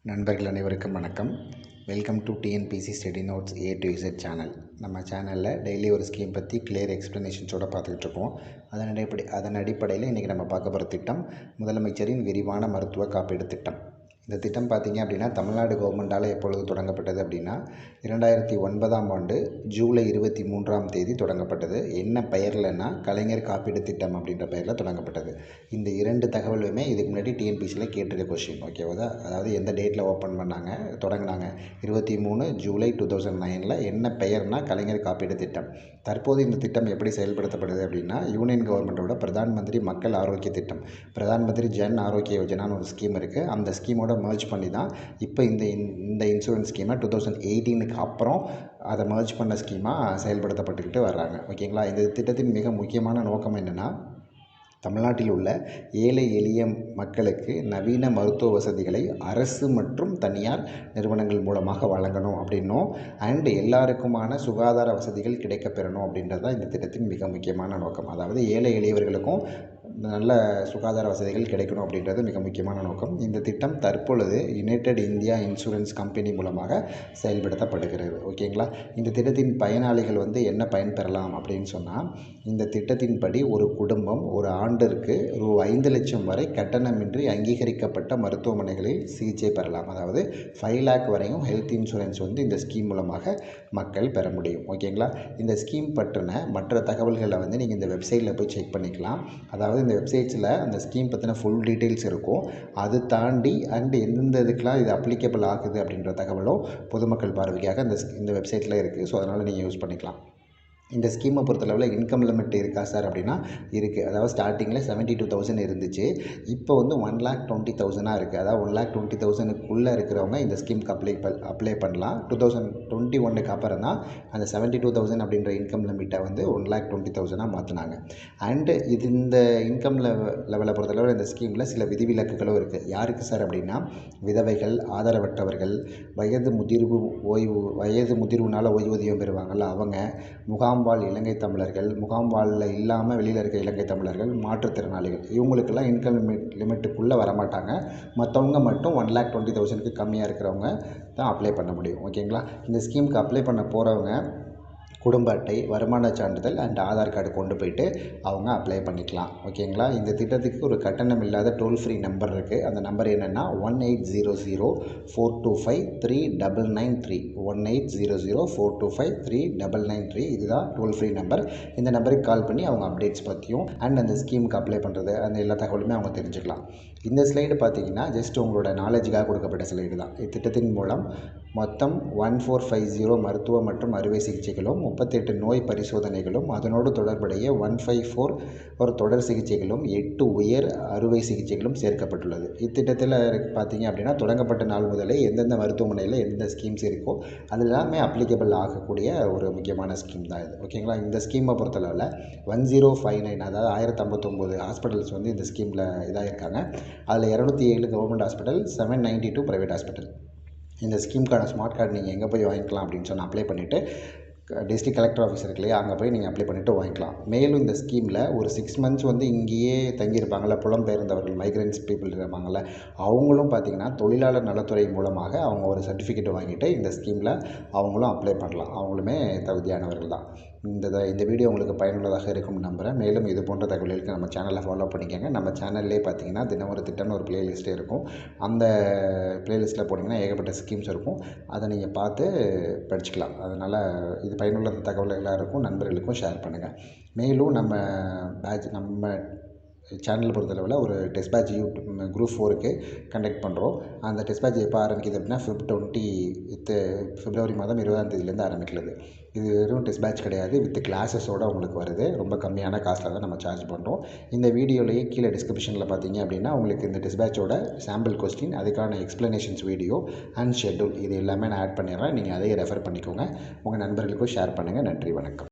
நண்பர்கள் அனைவருக்கும் வணக்கம். Welcome to TNPSC study notes A to Z channel. நம்ம சேனலில் டெய்லி ஒரு ஸ்கீம் பற்றி கிளியர் எக்ஸ்ப்ளனேஷன்ஸோடு பார்த்துக்கிட்டு இருக்கோம். அதன் அடிப்படையில் இன்றைக்கி நம்ம பார்க்க போகிற திட்டம் முதலமைச்சரின் விரிவான மருத்துவ காப்பீடு திட்டம். இந்த திட்டம் பார்த்திங்க அப்படின்னா தமிழ்நாடு கவர்மெண்ட்டால் எப்பொழுது தொடங்கப்பட்டது அப்படின்னா 2009ஆம் ஆண்டு ஜூலை 23ஆம் தேதி தொடங்கப்பட்டது. என்ன பெயர்லன்னா கலைஞர் காப்பீடு திட்டம் அப்படின்ற பெயரில் தொடங்கப்பட்டது. இந்த இரண்டு தகவலுமே இதுக்கு முன்னாடி டிஎன்பிசியில் கேட்டிருக்க கொஸ்டின். ஓகேவா? அதாவது எந்த டேட்டில் ஓப்பன் பண்ணாங்க, தொடங்கினாங்க 23 ஜூலை 2009 என்ன பெயர்னா கலைஞர் காப்பீடு திட்டம். தற்போது இந்த திட்டம் எப்படி செயல்படுத்தப்படுது அப்படின்னா யூனியன் கவர்மெண்ட்டோட பிரதான் மந்திரி மக்கள் ஆரோக்கிய திட்டம், பிரதான் மந்திரி ஜன் ஆரோக்கிய யோஜனான்னு ஒரு ஸ்கீம் இருக்குது. அந்த ஸ்கீமோட மர்ஜ் பண்ணி தான் இப்போ இந்த இன்சூரன்ஸ் ஸ்கீமை 2018க்கு அப்புறம் அதை மர்ஜ் பண்ண ஸ்கீமாக செயல்படுத்தப்பட்டுக்கிட்டு வர்றாங்க. ஓகேங்களா? இந்த திட்டத்தின் மிக முக்கியமான நோக்கம் என்னென்னா தமிழ்நாட்டில் உள்ள ஏழை எளிய மக்களுக்கு நவீன மருத்துவ வசதிகளை அரசு மற்றும் தனியார் நிறுவனங்கள் மூலமாக வழங்கணும் அப்படின்னும் அண்ட் எல்லாருக்குமான சுகாதார வசதிகள் கிடைக்கப்பெறணும் அப்படின்றது தான் இந்த திட்டத்தின் மிக முக்கியமான நோக்கம். அதாவது ஏழை எளியவர்களுக்கும் நல்ல சுகாதார வசதிகள் கிடைக்கணும் அப்படின்றது மிக முக்கியமான நோக்கம். இந்த திட்டம் தற்பொழுது யுனைடெட் இந்தியா இன்சூரன்ஸ் கம்பெனி மூலமாக செயல்படுத்தப்படுகிறது. ஓகேங்களா? இந்த திட்டத்தின் பயனாளிகள் என்ன பயன்பெறலாம் அப்படின்னு சொன்னால், இந்த திட்டத்தின்படி ஒரு குடும்பம் ஒரு ஆண்டிற்கு ரூ. 5 லட்சம் வரை கட்டணமின்றி அங்கீகரிக்கப்பட்ட மருத்துவமனைகளில் சிகிச்சை பெறலாம். அதாவது 5 லேக் வரையும் ஹெல்த் இன்சூரன்ஸ் இந்த ஸ்கீம் மூலமாக மக்கள் பெற முடியும். ஓகேங்களா? இந்த ஸ்கீம் பற்றின மற்ற தகவல்களை நீங்கள் இந்த வெப்சைட்டில் போய் செக் பண்ணிக்கலாம். அதாவது இந்த வெப்சைட்ஸில் அந்த ஸ்கீம் பற்றின ஃபுல் டீட்டெயில்ஸ் இருக்கும். அது தாண்டி எந்தெந்த இதுக்கெலாம் இது அப்ளிகபிள் ஆகுது அப்படின்ற தகவலும் பொதுமக்கள் பார்வைக்காக இந்த வெப்சைட்டில் இருக்குது. ஸோ அதனால் நீங்கள் யூஸ் பண்ணிக்கலாம். இந்த ஸ்கீமை பொறுத்தளவில் இன்கம் லிமிட் இருக்கா சார் அப்படின்னா இருக்குது. அதாவது ஸ்டார்டிங்கில் 72,000 இருந்துச்சு. இப்போ 1,20,000 இருக்குது. அதாவது 1,20,000க்குள்ளே இருக்கிறவங்க இந்த ஸ்கீமுக்கு அப்ளை பண்ணலாம். 2021க்கு அப்புறம் தான் அந்த 72,000 அப்படின்ற இன்கம் லிமிட்டை 1,20,000 மாற்றினாங்க. அண்டு இந்த இன்கம் லெவலை பொறுத்தளவில் இந்த ஸ்கீமில் சில விதிவிலக்குகளும் இருக்குது. யாருக்கு சார் அப்படின்னா விதவைகள், ஆதரவற்றவர்கள், வயது முதிர்வுனால் ஓய்வூதியம் பெறுவாங்கள்ல அவங்க, முகாம்வாழ் இலங்கை தமிழர்கள், முகாம்வாழில் இல்லாமல் வெளியில் இருக்க இலங்கை தமிழர்கள், மாற்றுத்திறனாளிகள், இவங்களுக்கெல்லாம் இன்கம் லிமிட்டுக்குள்ளே வரமாட்டாங்க. மற்றவங்க மட்டும் 1,20,000க்கு கம்மியாக இருக்கிறவங்க தான் அப்ளை பண்ண முடியும். ஓகேங்களா? இந்த ஸ்கீமுக்கு அப்ளை பண்ண போகிறவங்க குடும்ப அட்டை, வருமான சான்றிதழ் அண்ட் ஆதார் கார்டு கொண்டு போயிட்டு அவங்க அப்ளை பண்ணிக்கலாம். ஓகேங்களா? இந்த திட்டத்துக்கு ஒரு கட்டணம் இல்லாத டோல் ஃப்ரீ நம்பர் இருக்குது. அந்த நம்பர் என்னென்னா 1800-425-3993 1800-425-3993. இதுதான் டோல் ஃப்ரீ நம்பர். இந்த நம்பருக்கு கால் பண்ணி அவங்க அப்டேட்ஸ் பற்றியும் அண்ட் அந்த ஸ்கீமுக்கு அப்ளை பண்ணுறது அந்த எல்லா தகவலுமே அவங்க தெரிஞ்சுக்கலாம். இந்த ஸ்லைடு பார்த்திங்கன்னா ஜஸ்ட் உங்களோட நாலேஜுக்காக கொடுக்கப்பட்ட ஸ்லைடு தான். இத்திட்டத்தின் மூலம் மொத்தம் 1450 மருத்துவ மற்றும் அறுவை சிகிச்சைகளும், 38 நோய் பரிசோதனைகளும், அதனோடு தொடர்புடைய 154 ஒரு தொடர் சிகிச்சைகளும், 8 உயர் அறுவை சிகிச்சைகளும் சேர்க்கப்பட்டுள்ளது. இத்திட்டத்தில் பார்த்திங்க அப்படின்னா தொடங்கப்பட்ட நாள் முதலே எந்தெந்த மருத்துவமனையில் எந்தெந்த ஸ்கீம்ஸ் இருக்கோ அது எல்லாமே அப்ளிகபிள் ஆகக்கூடிய ஒரு முக்கியமான ஸ்கீம் தான் இது. ஓகேங்களா? இந்த ஸ்கீமை பொறுத்தளவில் 1059 அதாவது 1059 ஹாஸ்பிட்டல்ஸ் இந்த ஸ்கீமில் இதாகிருக்காங்க. அதில் 207 கவர்மெண்ட் ஹாஸ்பிட்டல், 792 ப்ரைவேட் ஹாஸ்பிட்டல். இந்த ஸ்கீமுக்கான ஸ்மார்ட் கார்டு நீங்கள் எங்கே போய் வாங்கிக்கலாம் அப்படின்னு சொன்னால் அப்ளை பண்ணிவிட்டு டிஸ்ட்ரிக்ட் கலெக்டர் ஆஃபீஸ் இருக்கு இல்லையா, அங்கே போய் நீங்கள் அப்ளை பண்ணிவிட்டு வாங்கிக்கலாம். மேலும் இந்த ஸ்கீமில் ஒரு 6 months இங்கேயே தங்கியிருப்பாங்கள்ல, புலம்பெயர்ந்தவர்கள், மைக்ரன்ஸ் பீப்புள் இருப்பாங்கள்ல, அவங்களும் பார்த்திங்கன்னா தொழிலாளர் நலத்துறை மூலமாக அவங்க ஒரு சர்டிஃபிகேட் வாங்கிட்டு இந்த ஸ்கீமில் அவங்களும் அப்ளை பண்ணலாம். அவங்களுமே தகுதியானவர்கள் தான். இந்த வீடியோ உங்களுக்கு பயனுள்ளதாக இருக்கும்னு நம்புகிறேன். மேலும் இது போன்ற தகவல்களுக்கு நம்ம சேனலை ஃபாலோ பண்ணிக்கோங்க. நம்ம சேனல்லே பார்த்திங்கன்னா தினம் ஒரு திட்டம்னு ஒரு பிளேலிஸ்ட்டே இருக்கும். அந்த பிளேலிஸ்ட்டில் போனீங்கன்னா ஏகப்பட்ட ஸ்கீம்ஸ் இருக்கும். அதை நீங்கள் பார்த்து படிச்சுக்கலாம். அதனால் இது பயனுள்ள தகவல் எல்லாருக்கும் நண்பர்களுக்கும் ஷேர் பண்ணுங்கள். மேலும் நம்ம சேனல் பொறுத்தளவில் ஒரு டெஸ்ட் பேட்ச் குரூப் 4க்கு கண்டக்ட் பண்ணுறோம். அந்த டெஸ்ட் பேட்ச் எப்போ ஆரம்பிக்குது அப்படின்னா பிப்ரவரி மாதம் 20ஆம் தேதியிலேருந்து ஆரம்பிக்கிறது. இது வெறும் டெஸ்ட் பேட்ச் கிடையாது, வித் கிளாஸஸோடு உங்களுக்கு வருது. ரொம்ப கம்மியான காஸ்ட்டில் தான் நம்ம சார்ஜ் பண்ணுறோம். இந்த வீடியோலேயே கீழே டிஸ்கிரிப்ஷனில் பார்த்தீங்க அப்படின்னா உங்களுக்கு இந்த டெஸ்ட் பேட்சோட சாம்பிள் கொஸ்டின், அதுக்கான எக்ஸ்ப்ளனேஷன்ஸ் வீடியோ அண்ட் ஷெட்யூல் இது எல்லாமே நான் ஆட் பண்ணிடுறேன். நீங்கள் அதையே ரெஃபர் பண்ணிக்கோங்க. உங்கள் நண்பர்களுக்கும் ஷேர் பண்ணுங்கள். நன்றி, வணக்கம்.